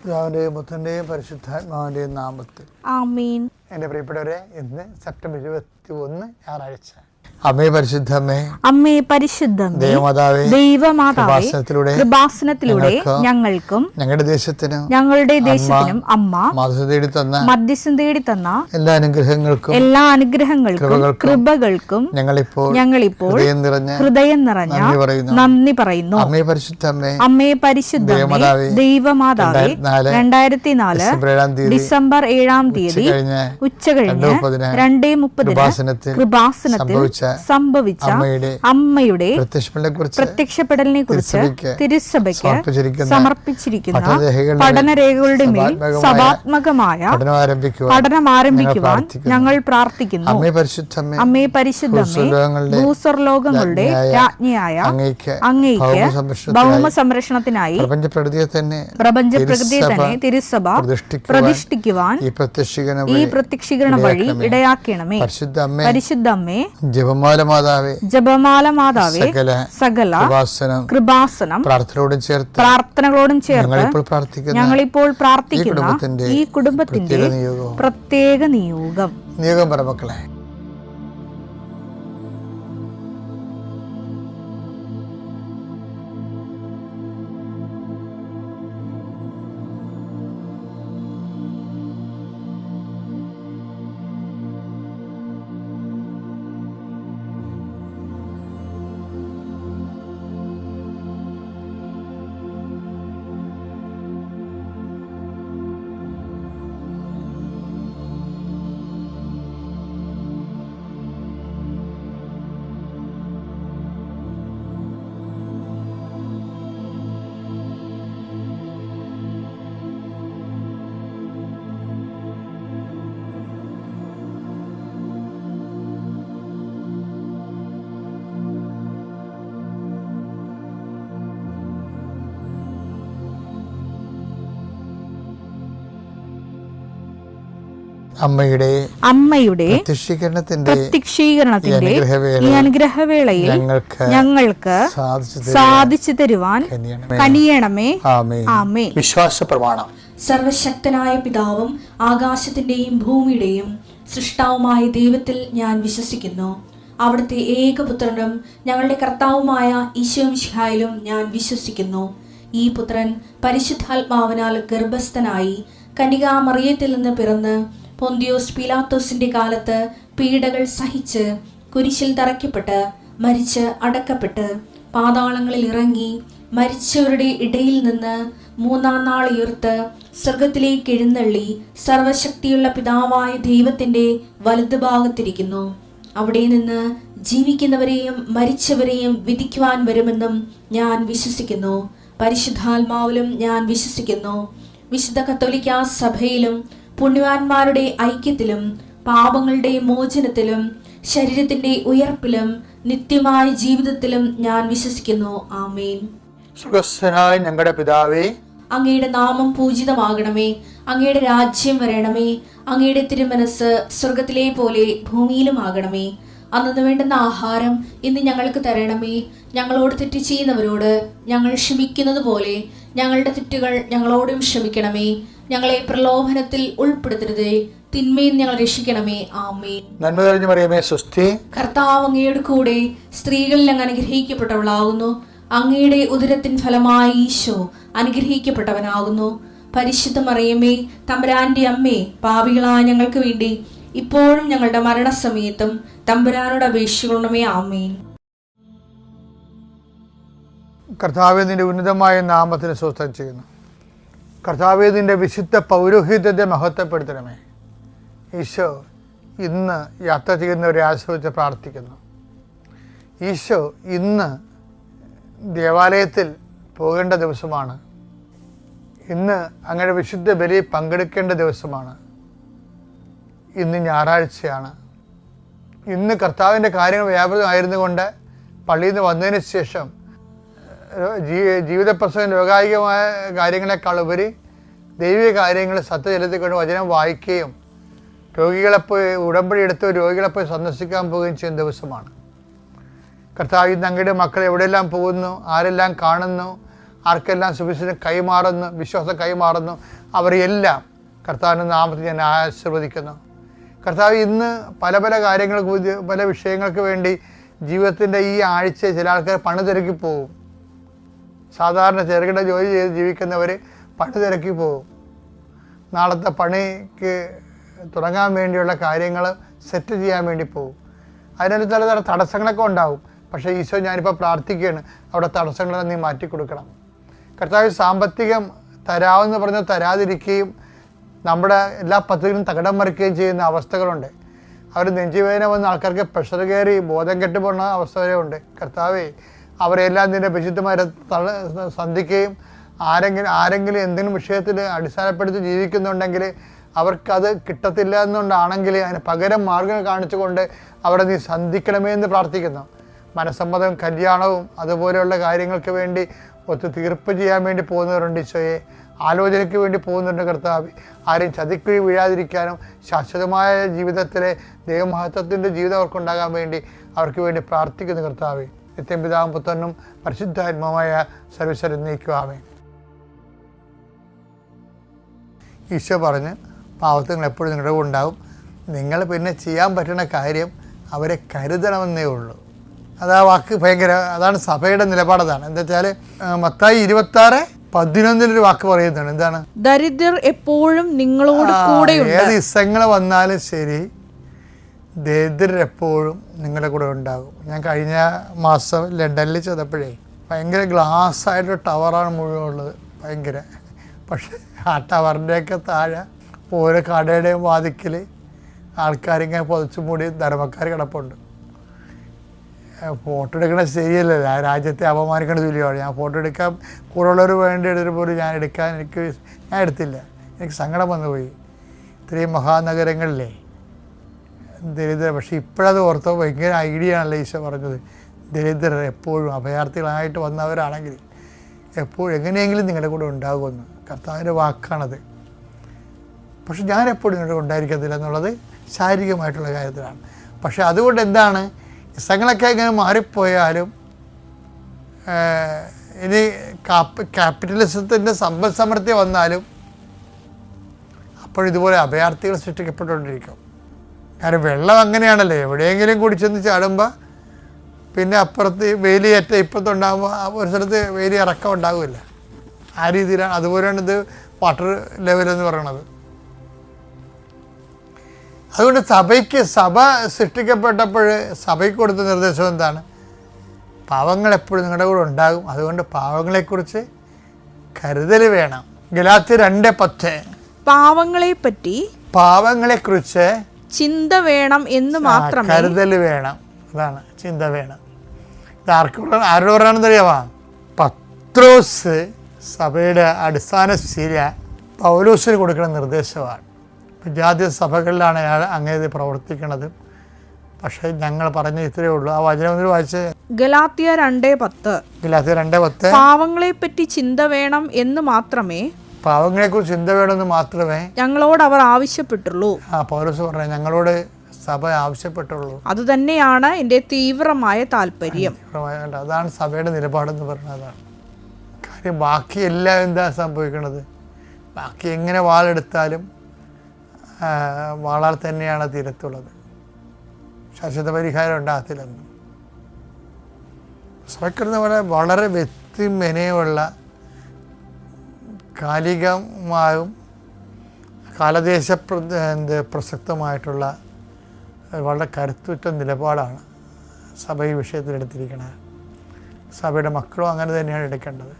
പിതാവിന്റെയും പുത്രന്റെയും പരിശുദ്ധാത്മാവിന്റെയും നാമത്തിൽ ആമേൻ. എൻ്റെ പ്രിയപ്പെട്ടവരെ, ഇന്ന് സെപ്റ്റംബർ 21 ഞായറാഴ്ച. അമ്മേ പരിശുദ്ധമ്മേ, അമ്മേ പരിശുദ്ധമേ, ദൈവമാതാവേ, ദൈവമാതാവേ, കൃപാസനത്തിലൂടെ ഞങ്ങൾക്കും ഞങ്ങളുടെ ദേശത്തിനും അമ്മ മധ്യസ്ഥം തേടി തന്ന എല്ലാ അനുഗ്രഹങ്ങൾക്കും കൃപകൾക്കും ഞങ്ങളിപ്പോൾ ഹൃദയം നിറഞ്ഞ നന്ദി പറയുന്നു. അമ്മേ പരിശുദ്ധമ്മേ, അമ്മേ പരിശുദ്ധമേ, ദൈവമാതാവേ, 2004 ഡിസംബർ 7 ഉച്ചകഴിഞ്ഞ് 2:30 കൃപാസനത്തിൽ സംഭവിച്ച അമ്മയുടെ പ്രത്യക്ഷപ്പെടലിനെ കുറിച്ച് തിരുസഭയ്ക്ക് സമർപ്പിച്ചിരിക്കുന്ന പഠനരേഖകളുടെ മേൽ സഭാത്മകമായ പഠനം ആരംഭിക്കുവാൻ ഞങ്ങൾ പ്രാർത്ഥിക്കുന്നു. അമ്മേ പരിശുദ്ധമേ, ഭൂസ്വർലോകങ്ങളുടെ രാജ്ഞിയായ അങ്ങയ്ക്ക് ഭൗമ സംരക്ഷണത്തിനായി പ്രപഞ്ചപ്രകൃതിയെ തന്നെ തിരുസഭ പ്രതിഷ്ഠിക്കുവാൻ ഈ പ്രത്യക്ഷീകരണ വഴി ഇടയാക്കണമേ. പരിശുദ്ധമ്മേ, ജപമാല മാതാവേ, സകല കൃപാസനം പ്രാർത്ഥനകളോടും ചേർത്ത് ഞങ്ങളിപ്പോൾ പ്രാർത്ഥിക്കുന്ന ഈ കുടുംബത്തിന്റെ പ്രത്യേക നിയോഗം പറമക്കളെ. അമ്മയുടെ പ്രത്യക്ഷീകരണത്തിന്റെ ഈ അനുഗ്രഹവേളയിൽ ഞങ്ങൾക്ക് സാധിച്ചു തരുവാൻ കനിയണമേ. ആമേൻ. വിശ്വാസ പ്രമാണം. സർവശക്തനായ പിതാവും ആകാശത്തിന്റെയും ഭൂമിയുടെയും സൃഷ്ടാവുമായ ദൈവത്തിൽ ഞാൻ വിശ്വസിക്കുന്നു. അവിടുത്തെ ഏകപുത്രനും ഞങ്ങളുടെ കർത്താവുമായ ഈശോമിശിഹായിലും ഞാൻ വിശ്വസിക്കുന്നു. ഈ പുത്രൻ പരിശുദ്ധാത്മാവിനാൽ ഗർഭസ്ഥനായി കന്യകാമറിയത്തിൽ നിന്ന് പിറന്ന് പൊന്തിയോസ് പീലാത്തോസിന്റെ കാലത്ത് പീഡകൾ സഹിച്ച് കുരിശിൽ തറയ്ക്കപ്പെട്ട് മരിച്ച് അടക്കപ്പെട്ട് പാതാളങ്ങളിൽ ഇറങ്ങി മരിച്ചവരുടെ ഇടയിൽ നിന്ന് 3-ാം നാൾ ഉയർത്ത് സ്വർഗത്തിലേക്ക് എഴുന്നള്ളി സർവശക്തിയുള്ള പിതാവായ ദൈവത്തിന്റെ വലതുഭാഗത്തിരിക്കുന്നു. അവിടെ നിന്ന് ജീവിക്കുന്നവരെയും മരിച്ചവരെയും വിധിക്കുവാൻ വരുമെന്നും ഞാൻ വിശ്വസിക്കുന്നു. പരിശുദ്ധാത്മാവിലും ഞാൻ വിശ്വസിക്കുന്നു. വിശുദ്ധ കത്തോലിക്കാ സഭയിലും പുണ്യവാന്മാരുടെ ഐക്യത്തിലും പാപങ്ങളുടെ മോചനത്തിലും ശരീരത്തിന്റെ ഉയർപ്പിലും നിത്യമായ ജീവിതത്തിലും ഞാൻ വിശ്വസിക്കുന്നു. ആമേൻ. സ്വർഗ്ഗസ്ഥനായ ഞങ്ങളുടെ പിതാവേ, അങ്ങയുടെ നാമം പൂജിതമാകണമേ. അങ്ങയുടെ രാജ്യം വരണമേ. അങ്ങയുടെ തിരുമനസ് സ്വർഗത്തിലെ പോലെ ഭൂമിയിലും ആകണമേ. അന്നു വേണ്ടുന്ന ആഹാരം ഇന്ന് ഞങ്ങൾക്ക് തരണമേ. ഞങ്ങളോട് തെറ്റ് ചെയ്യുന്നവരോട് ഞങ്ങൾ ക്ഷമിക്കുന്നത് പോലെ ഞങ്ങളുടെ തെറ്റുകൾ ഞങ്ങളോടും ക്ഷമിക്കണമേ. ഞങ്ങളെ പ്രലോഭനത്തിൽ ഉൾപ്പെടുത്തരുതേ, തിന്മയിൽ ഞങ്ങൾ രക്ഷിക്കണമേ. ആമേൻ. നന്മ നിറഞ്ഞ മറിയമേ, സ്വസ്തി. കർത്താവ് അങ്ങയുടെ കൂടെ സ്ത്രീകളിൽ അങ്ങ് അനുഗ്രഹിക്കപ്പെട്ടവളാകുന്നു. അങ്ങയുടെ ഉദരത്തിൻ ഫലമായി ഈശോ അനുഗ്രഹിക്കപ്പെട്ടവനാകുന്നു. പരിശുദ്ധ മറിയമേ, തമ്പുരാന്റെ അമ്മേ, പാപികളായ ഞങ്ങൾക്ക് വേണ്ടി ഇപ്പോഴും ഞങ്ങളുടെ മരണസമയത്തും തമ്പുരാനോട് അപേക്ഷിക്കണമേ. ആമേൻ. കർത്താവേ, നിന്റെ ഉന്നതമായ നാമത്തിന് സ്വസ്ഥം ചെയ്യുന്നു. കർത്താവേ, നിന്റെ വിശുദ്ധ പൗരോഹിത്യത്തെ മഹത്വപ്പെടുത്തണമേ. ഈശോ ഇന്ന് യാത്ര ചെയ്യുന്നവരെ ആശ്രയിച്ച് പ്രാർത്ഥിക്കുന്നു. ഈശോ ഇന്ന് ദേവാലയത്തിൽ പോകേണ്ട ദിവസമാണ്. ഇന്ന് അങ്ങയുടെ വിശുദ്ധ ബലി പങ്കെടുക്കേണ്ട ദിവസമാണ്. ഇന്ന് ഞായറാഴ്ചയാണ്. ഇന്ന് കർത്താവിൻ്റെ കാര്യങ്ങൾ വ്യാപൃതമായിരുന്നു കൊണ്ട് പള്ളിയിൽ നിന്ന് വന്നതിന് ശേഷം ജീവിത പ്രസംഗം ലോകായികമായ കാര്യങ്ങളെക്കാൾ ഉപരി ദൈവിക കാര്യങ്ങൾ സത്യചലത്തിൽ കൊണ്ട് വചനം വായിക്കുകയും രോഗികളെപ്പോയി ഉടമ്പടി എടുത്ത് രോഗികളെപ്പോയി സന്ദർശിക്കാൻ പോവുകയും ചെയ്യുന്ന ദിവസമാണ്. കർത്താവ്, ഇന്ന് അങ്ങയുടെ മക്കൾ എവിടെയെല്ലാം പോകുന്നു, ആരെല്ലാം കാണുന്നു, ആർക്കെല്ലാം സുവിശേഷം കൈമാറുന്നു, വിശ്വാസം കൈമാറുന്നു, അവരെല്ലാം കർത്താവിൻ്റെ നാമത്തിൽ ഞാൻ ആശീർവദിക്കുന്നു. കർത്താവ് ഇന്ന് പല പല കാര്യങ്ങൾക്ക്, പല വിഷയങ്ങൾക്ക് വേണ്ടി ജീവിതത്തിൻ്റെ ഈ ആഴ്ച ചില ആൾക്കാർ പണി തിരക്കി പോകും. സാധാരണ ചെറുകിട ജോലി ചെയ്ത് ജീവിക്കുന്നവർ പണി തിരക്കി പോകും. നാളത്തെ പണിക്ക് തുടങ്ങാൻ വേണ്ടിയുള്ള കാര്യങ്ങൾ സെറ്റ് ചെയ്യാൻ വേണ്ടി പോകും. അതിനകത്ത് ചില തടസ്സങ്ങളൊക്കെ ഉണ്ടാവും. പക്ഷേ ഈശോ, ഞാനിപ്പോൾ പ്രാർത്ഥിക്കുകയാണ്, അവിടെ തടസ്സങ്ങളെല്ലാം നീ മാറ്റിക്കൊടുക്കണം. കർത്താവ് സാമ്പത്തികം തരാമെന്ന് പറഞ്ഞ് തരാതിരിക്കുകയും നമ്മുടെ എല്ലാ പദ്ധതികളും തകിടം മറിക്കുകയും ചെയ്യുന്ന അവസ്ഥകളുണ്ട്. അവർ നെഞ്ചുവേദന വന്ന ആൾക്കാർക്ക് പ്രഷർ കയറി ബോധം കെട്ടുപോകുന്ന അവസ്ഥ വരെ ഉണ്ട്. കർത്താവേ, അവരെല്ലാം നിൻ്റെ വിശുദ്ധമാരെ സന്ധിക്കുകയും ആരെങ്കിലും എന്തെങ്കിലും വിഷയത്തിൽ അടിസ്ഥാനപ്പെടുത്തി ജീവിക്കുന്നുണ്ടെങ്കിൽ അവർക്കത് കിട്ടത്തില്ല എന്നുകൊണ്ടാണെങ്കിൽ അതിന് പകരം മാർഗം കാണിച്ചുകൊണ്ട് അവിടെ നീ സന്ധിക്കണമേ എന്ന് പ്രാർത്ഥിക്കുന്നു. മനസ്സമ്മതവും കല്യാണവും അതുപോലെയുള്ള കാര്യങ്ങൾക്ക് വേണ്ടി ഒത്തുതീർപ്പ് ചെയ്യാൻ വേണ്ടി പോകുന്നവരുണ്ട് ഈശോയെ. ആലോചനയ്ക്ക് വേണ്ടി പോകുന്നുണ്ട് കർത്താവ്. ആരെയും ചതിക്കുഴി വീഴാതിരിക്കാനും ശാശ്വതമായ ജീവിതത്തിലെ ദൈവമഹത്വത്തിൻ്റെ ജീവിതം അവർക്കുണ്ടാകാൻ വേണ്ടി അവർക്ക് വേണ്ടി പ്രാർത്ഥിക്കുന്നു കർത്താവ്. നിത്യം പിതാവും പുത്രനും പരിശുദ്ധാത്മാവായ സർവ്വീശ്വരൻ നീക്കുവാമേ. ഈശോ പറഞ്ഞ് പാവത്തുകൾ എപ്പോഴും നിങ്ങളുടെ കൂടെ ഉണ്ടാവും. നിങ്ങൾ പിന്നെ ചെയ്യാൻ പറ്റുന്ന കാര്യം അവരെ കരുതണമെന്നേ ഉള്ളൂ. അതാ വാക്ക് ഭയങ്കര, അതാണ് സഭയുടെ നിലപാടതാണ്. എന്താ വെച്ചാൽ മത്തായി 26:11 വാക്ക് പറയുന്നുണ്ട്. എന്താണ്? ദരിദ്രർ എപ്പോഴും നിങ്ങളോട് കൂടെ. ഏത് ഇസങ്ങൾ വന്നാലും ശരി, ദരിദ്രർ എപ്പോഴും നിങ്ങളുടെ കൂടെ ഉണ്ടാകും. ഞാൻ കഴിഞ്ഞ മാസം ലണ്ടനിൽ ചെന്നപ്പോഴേ ഭയങ്കര ഗ്ലാസ് ആയിട്ടൊരു ടവറാണ് മുഴുവൻ ഉള്ളത്, ഭയങ്കര. പക്ഷേ ആ ടവറിൻ്റെയൊക്കെ താഴെ ഓരോ കടയുടെയും വാതിക്കൽ ആൾക്കാരിങ്ങനെ പൊതിച്ചു മൂടി ധർമ്മക്കാർ കിടപ്പുണ്ട്. ഫോട്ടോ എടുക്കണത് ശരിയല്ലല്ലോ, ആ രാജ്യത്തെ അപമാനിക്കേണ്ട തുല്യമാണ്. ഞാൻ ഫോട്ടോ എടുക്കാൻ കൂടെയുള്ളവർ വേണ്ടി എടുത്തിട്ട് പോലും ഞാൻ എടുത്തില്ല. എനിക്ക് സങ്കടം വന്നു പോയി. ഇത്രയും മഹാനഗരങ്ങളിലെ ദരിദ്രർ. പക്ഷേ ഇപ്പോഴത് ഓർത്തോ ഭയങ്കര ഐഡിയ ആണല്ലോ ഈശോ പറഞ്ഞത്. ദരിദ്രർ എപ്പോഴും അഭയാർത്ഥികളായിട്ട് വന്നവരാണെങ്കിൽ എപ്പോഴും എങ്ങനെയെങ്കിലും നിങ്ങളുടെ കൂടെ ഉണ്ടാകുമെന്ന് കർത്താവിൻ്റെ വാക്കാണത്. പക്ഷെ ഞാൻ എപ്പോഴും നിങ്ങളുടെ ഉണ്ടായിരിക്കത്തില്ല എന്നുള്ളത് ശാരീരികമായിട്ടുള്ള കാര്യത്തിലാണ്. പക്ഷെ അതുകൊണ്ട് എന്താണ്, ഇസങ്ങളൊക്കെ ഇങ്ങനെ മാറിപ്പോയാലും ഇനി ക്യാപിറ്റലിസത്തിൻ്റെ സമ്പദ് സമൃദ്ധി വന്നാലും അപ്പോഴിതുപോലെ അഭയാർത്ഥികൾ സൃഷ്ടിക്കപ്പെട്ടുകൊണ്ടിരിക്കും. കാരണം വെള്ളം അങ്ങനെയാണല്ലോ, എവിടെയെങ്കിലും കുടിച്ചെന്ന് ചാടുമ്പോൾ പിന്നെ അപ്പുറത്ത് വേലിയേറ്റ ഇപ്പുറത്തുണ്ടാകുമ്പോൾ ഒരു സ്ഥലത്ത് വേലി ഇറക്കം ഉണ്ടാകില്ല. ആ രീതിയിലാണ്. അതുപോലെയാണ് ഇത് വാട്ടർ ലെവലെന്ന് പറയണത്. അതുകൊണ്ട് സഭ സൃഷ്ടിക്കപ്പെട്ടപ്പോൾ സഭയ്ക്ക് കൊടുത്ത നിർദ്ദേശം എന്താണ്? പാവങ്ങൾ എപ്പോഴും നിങ്ങളുടെ കൂടെ ഉണ്ടാകും. അതുകൊണ്ട് പാവങ്ങളെക്കുറിച്ച് കരുതൽ വേണം. ഗലാത്യർ 2:10 പാവങ്ങളെക്കുറിച്ച് ചിന്ത വേണം എന്ന് മാത്രമേ, കരുതൽ വേണം. അതാണ്, ചിന്ത വേണം. ഇത് ആരോട് പറയണമെന്ന് അറിയാമോ? പത്രോസ് സഭയുടെ അടിസ്ഥാന ശില പൗലോസിന് കൊടുക്കുന്ന നിർദ്ദേശമാണ്. ജാതി സഭകളിലാണ് അയാൾ അങ്ങനെ പ്രവർത്തിക്കുന്നത്. പക്ഷേ ഞങ്ങൾ പറഞ്ഞ ഇത്രയേ ഉള്ളൂ. ആ വചനം വായിച്ച് ഗലാത്യർ 2:10 പാവങ്ങളെപ്പറ്റി ചിന്ത വേണം എന്ന് മാത്രമേ, പാവങ്ങളെക്കുറിച്ച് ചിന്ത വേണമെന്ന് മാത്രമേ ഞങ്ങളോട് അവർ ആവശ്യപ്പെട്ടുള്ളൂ. പൗലോസ് പറഞ്ഞു, ഞങ്ങളോട് സഭ ആവശ്യപ്പെട്ടുള്ളൂ. അതുതന്നെയാണ് എൻ്റെ തീവ്രമായ താല്പര്യം. അതാണ് സഭയുടെ നിലപാടെന്ന് പറയുന്നത്. കാര്യം ബാക്കിയെല്ലാം എന്താ സംഭവിക്കുന്നത്? ബാക്കി എങ്ങനെ വാളെടുത്താലും വാളാൽ തന്നെയാണ് തീരത്തുള്ളത്. ശാശ്വത പരിഹാരം ഉണ്ടാകത്തില്ലെന്ന് സഭയ്ക്കുന്ന പോലെ വളരെ വ്യക്തിമെനയുള്ള കാലികമായും കാലദേശ പ്രസക്തമായിട്ടുള്ള വളരെ കരുത്തുറ്റ നിലപാടാണ് സഭ ഈ വിഷയത്തിൽ എടുത്തിരിക്കുന്നത്. സഭയുടെ മക്കളും അങ്ങനെ തന്നെയാണ് എടുക്കേണ്ടത്.